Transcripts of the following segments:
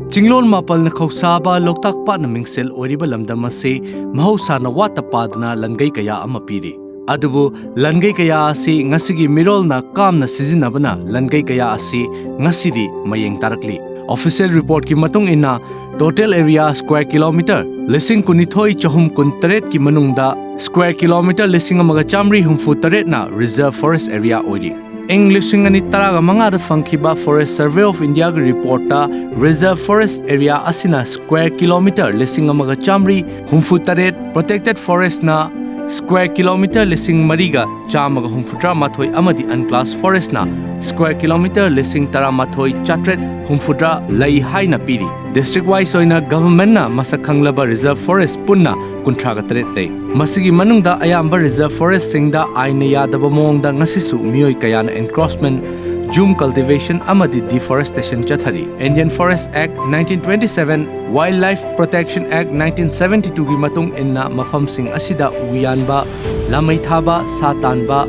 Chinglon mapal na kausaba loktak pa na mingsel oriba lamdamase mahausa na watapadna langgay kaya amapiri. Adubu langgay kaya asi ngasigi mirol na kam na sizinabana langgay kaya asi ngasidi mayeng tarakli. Official report ki matung ina total area square kilometer lising kunithoi chahum kunteret ki manungda square kilometer lising amaga chamri humfu taret na reserve forest area ori. English ngani taraga mangada fangkiba Forest Survey of India ga reporta reserve forest area asina square kilometer lising amaga chamri humfu taret protected forest na square kilometer lising mariga chamaga humfutra mathoi amadi unclassed forest na square kilometer lising tara mathoi chatret humfutra lai haina piri. District wise oina government na masakhanglaba reserve forest punna kuntraga taret lei. Masigi manungda ayamba reserve forest singda aina yadaba mongda ngasisu mioi kayana encroachment Jhum Cultivation amadi deforestation chathari. Indian Forest Act 1927, Wildlife Protection Act 1972 gi matung inna mafam sing asida uyanba, lamay thaba, satanba,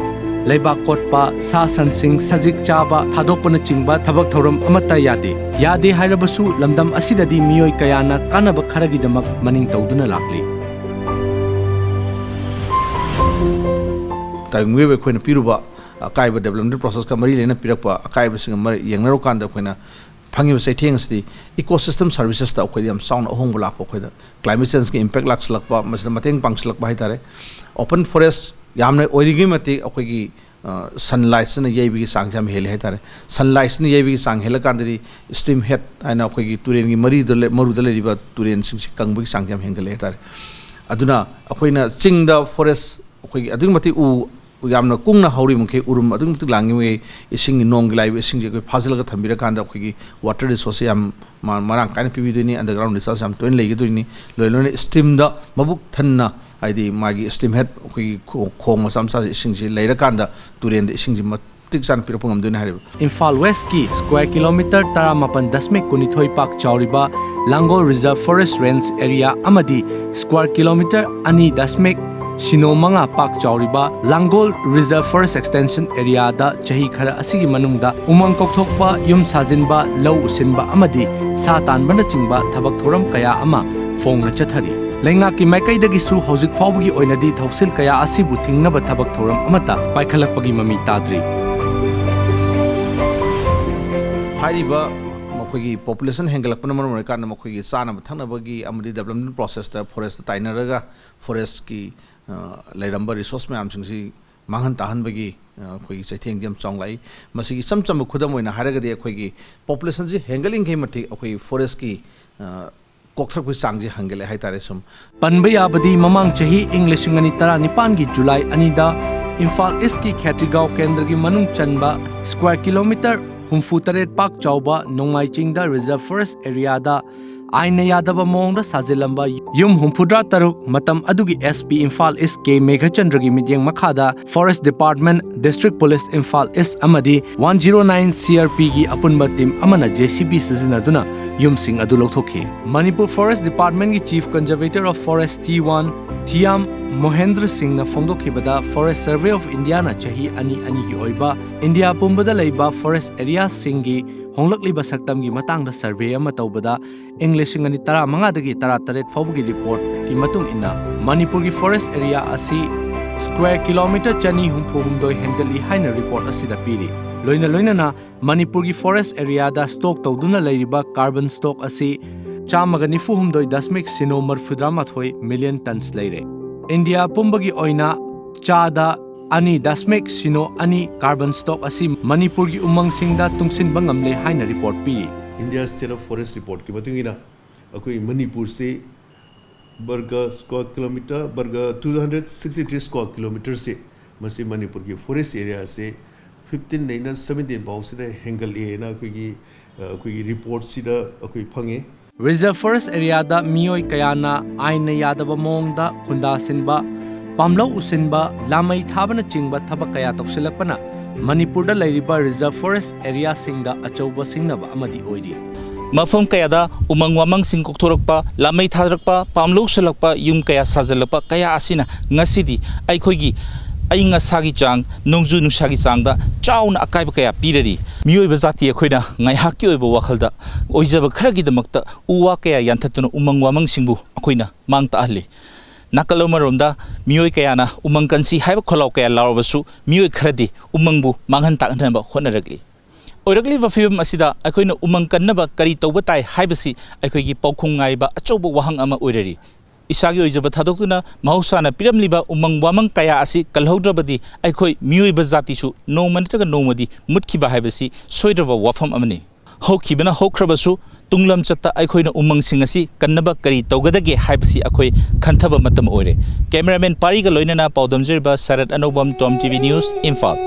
laibak kotpa, sasan sing sajik chaba, thadokpa na chingba, thabak thoram amata yade. Yade hairabasu lamdam asida di mioi kayana kanaba kharagidamak maning tawduna lakli. Tayungwe khoi piruba akaiba development process ka mari lena pirakpa akaiba sing mari yengnaro kanda khoina phangi ba saitheng sti ecosystem services ta khoi yam sound ahong bulak pa khoi da climate change ke impact laks lakpa masna mateng pangs lakpa haitare open forest yamne origi mati akhoi gi sunlight na yebi gi sangjam hele haitare sunlight na yebi gi sang hela kandri stream head aina akhoi gi turen gi mari dole maru dole riba turen sing kangbu gi sangjam hengale haitare aduna akhoina chingda forest akhoi gi adung mati u yamna kungna hauri mungke urum adung tu langi we ising nong lai ising je ko phazal ga thambira kanda khigi water resource yam marang kaina pibi duni underground resource yam toin legi duni loilone stream da mabuk thanna aidi magi stream head khigi khong masam sa ising je leira kanda turen de ising je matik san pirapungam duni hare Imphal West ki square kilometer tara mapan dasmek kunithoi pak chauriba Langol Reserve Forest Range area amadi square kilometer ani dasmek Shino manga pak chauriba Langol Reserve Forest Extension area da chahi khara asigi manungda umang kokthokpa yum sajinba lau usinba amadi sa tanba na chingba thabak thoram kaya ama fongna chathari. Lenga ki maikaidagi su hojik fawgi oinadi thausil kaya asibu thingnaba thabak thoram amata paikhalakpagi mami tadri. Hariba makhoi population hengalakpana maram kan makhoi sana thangnabagi amadi development process ta forest tainaraga forest ki lairamba resource mayam singsi manghan tahan bagi khoi chaitheng jam chonglai masigi samcham khudam oina haragadi khoi gi population ji hengaling ke mati khoi forest ki kokthrak ku changji hangale haitare sum panba yabadi mamang chahi english ngani tara nipan gi july anida Imphal East ki Khatrigao kendra gi manung chanba square kilometer humfutaret pak chauba nongmai chingda reserve forest area da aina yadaba mongda sajilamba yum humfudra taruk matam adugi SP Imphal East ke Meghachandra gi midyeng makhada Forest Department District Police Imphal East amadi 109 CRP gi apunba team amana JCB sizinaduna yum sing adu lothokhi. Manipur Forest Department gi Chief Conservator of Forest T1 Thiam Mohendra Singh na fongdokhibada Forest Survey of India na chahi ani gi oiba India pumbada leiba forest area singi honglakliba saktam gi matangda survey ama tawbada English ngani tara manga dagi tara taret fawgi report ki matung ina Manipur gi forest area asi square kilometer chani humpu humdoi hengali haina report asida piri loina na Manipur gi forest area da stock tawduna leiriba carbon stock asi chamaga nifu humdoi dasmik sino marfudramathoi million tons leire India pumbagi oina chada ani dasmek sino ani carbon stock asi Manipur gi umang singda tungsin bangamle haina report pi India State of Forest report ki batungina akoi Manipur se burga square kilometer burga 263 square kilometer se masi Manipur ki forest area se 15 naina 17 baw se hengal e na akoi report sida akoi phange Reserve Forest area da mioi kayana aina yadaba mongda khunda sinba pamlau usinba lamai thabana chingba thabak kaya toksilakpana Manipur da lairiba Reserve Forest area singda achauba singnaba amadi oiri mafam kayada umang wamang sing kokthorokpa lamai thadrakpa pamlau shalakpa yum kaya sajalapa kaya asina ngasidi aikhoigi ꯑꯏꯪ ꯑꯁꯥꯒꯤ ꯆꯥꯡ ꯅꯣꯡꯖꯨ ꯅꯨꯡꯁꯥꯒꯤ ꯆꯥꯡꯗ ꯆꯥꯎꯅ ꯑꯀꯥꯏꯕ ꯀꯌꯥ ꯄꯤꯔꯔꯤ ꯃꯤꯑꯣꯏꯕ ꯖꯥꯇꯤ ꯑꯩꯈꯣꯏꯅ ꯉꯥꯏꯍꯥꯛꯀꯤ ꯑꯣꯏꯕ ꯋꯥꯈꯜꯗ ꯑꯣꯏꯖꯕ ꯈꯔꯒꯤꯗꯃꯛꯇ ꯎ ꯋꯥ ꯀꯌꯥ ꯌꯥꯟꯊꯠꯇꯨꯅ ꯎꯃꯪ ꯋꯥꯃꯪꯁꯤꯡꯕꯨ ꯑꯩꯈꯣꯏꯅ ꯃꯥꯡ ꯇꯥꯛꯍꯜꯂꯤ ꯅꯥꯀꯜ ꯑꯃꯔꯣꯝꯗ ꯃꯤꯑꯣꯏ ꯀꯌꯥꯅ ꯎꯃꯪ ꯀꯟꯁꯤ ꯍꯥꯏꯕ ꯈꯣꯜꯂꯥꯎ ꯀꯌꯥ ꯂꯥꯎꯔꯕꯁꯨ ꯃꯤꯑꯣꯏ ꯈꯔꯗꯤ ꯎꯃꯪꯕꯨ ꯃꯥꯡꯍꯟ ꯇꯥꯛꯍꯟꯅꯕ ꯍꯣꯠꯅꯔꯛꯂꯤ ꯑꯣꯏꯔꯛꯂꯤꯕ ꯐꯤꯚꯝ ꯑꯁꯤꯗ ꯑꯩꯈꯣꯏꯅ ꯎꯃꯪ ꯀꯟꯅꯕ ꯀꯔꯤ ꯇꯧꯕ ꯇꯥꯏ ꯍꯥꯏꯕꯁꯤ ꯑꯩꯈꯣꯏꯒꯤ ꯄꯥꯎꯈꯨꯝ ꯉꯥꯏꯕ ꯑꯆꯧꯕ ꯋꯥꯍꯪ ꯑꯃ ꯑꯣꯏꯔꯔꯤ ꯏꯁꯥꯒꯤ ꯑꯣꯏꯖꯕ ꯊꯥꯗꯣꯛꯇꯨꯅ ꯃꯍꯧꯁꯥꯅ ꯄꯤꯔꯝꯂꯤꯕ ꯎꯃꯪ ꯋꯥꯃꯪ ꯀꯌꯥ ꯑꯁꯤ ꯀꯜꯍꯧꯗ꯭ꯔꯕꯗꯤ ꯑꯩꯈꯣꯏ ꯃꯤꯑꯣꯏꯕ ꯖꯥꯇꯤꯁꯨ ꯅꯣꯡꯃ ꯅꯠꯇ꯭ꯔꯒ ꯅꯣꯡꯃꯗꯤ ꯃꯨꯠꯈꯤꯕ ꯍꯥꯏꯕꯁꯤ ꯁꯣꯏꯗ꯭ꯔꯕ ꯋꯥꯐꯝ ꯑꯃꯅꯤ ꯍꯧꯈꯤꯕꯅ ꯍꯧꯈ꯭ꯔꯕꯁꯨ ꯇꯨꯡꯂꯝꯆꯠꯇ ꯑꯩꯈꯣꯏꯅ ꯎꯃꯪꯁꯤꯡ ꯑꯁꯤ ꯀꯟꯅꯕ ꯀꯔꯤ ꯇꯧꯒꯗꯒꯦ ꯍꯥꯏꯕꯁꯤ ꯑꯩꯈꯣꯏ ꯈꯟꯊꯕ ꯃꯇꯝ ꯑꯣꯏꯔꯦ ꯀꯦꯃꯦꯔꯥꯃꯦꯟ ꯄꯥꯔꯤꯒ ꯂꯣꯏꯅꯅ ꯄꯥꯎꯗꯝꯖꯔꯤꯕ ꯁꯔꯠ ꯑꯅꯧꯕꯝ ꯇꯣꯝ ꯇꯤꯚꯤ ꯅ꯭ꯌꯨꯁ ꯏꯝꯐꯥꯜ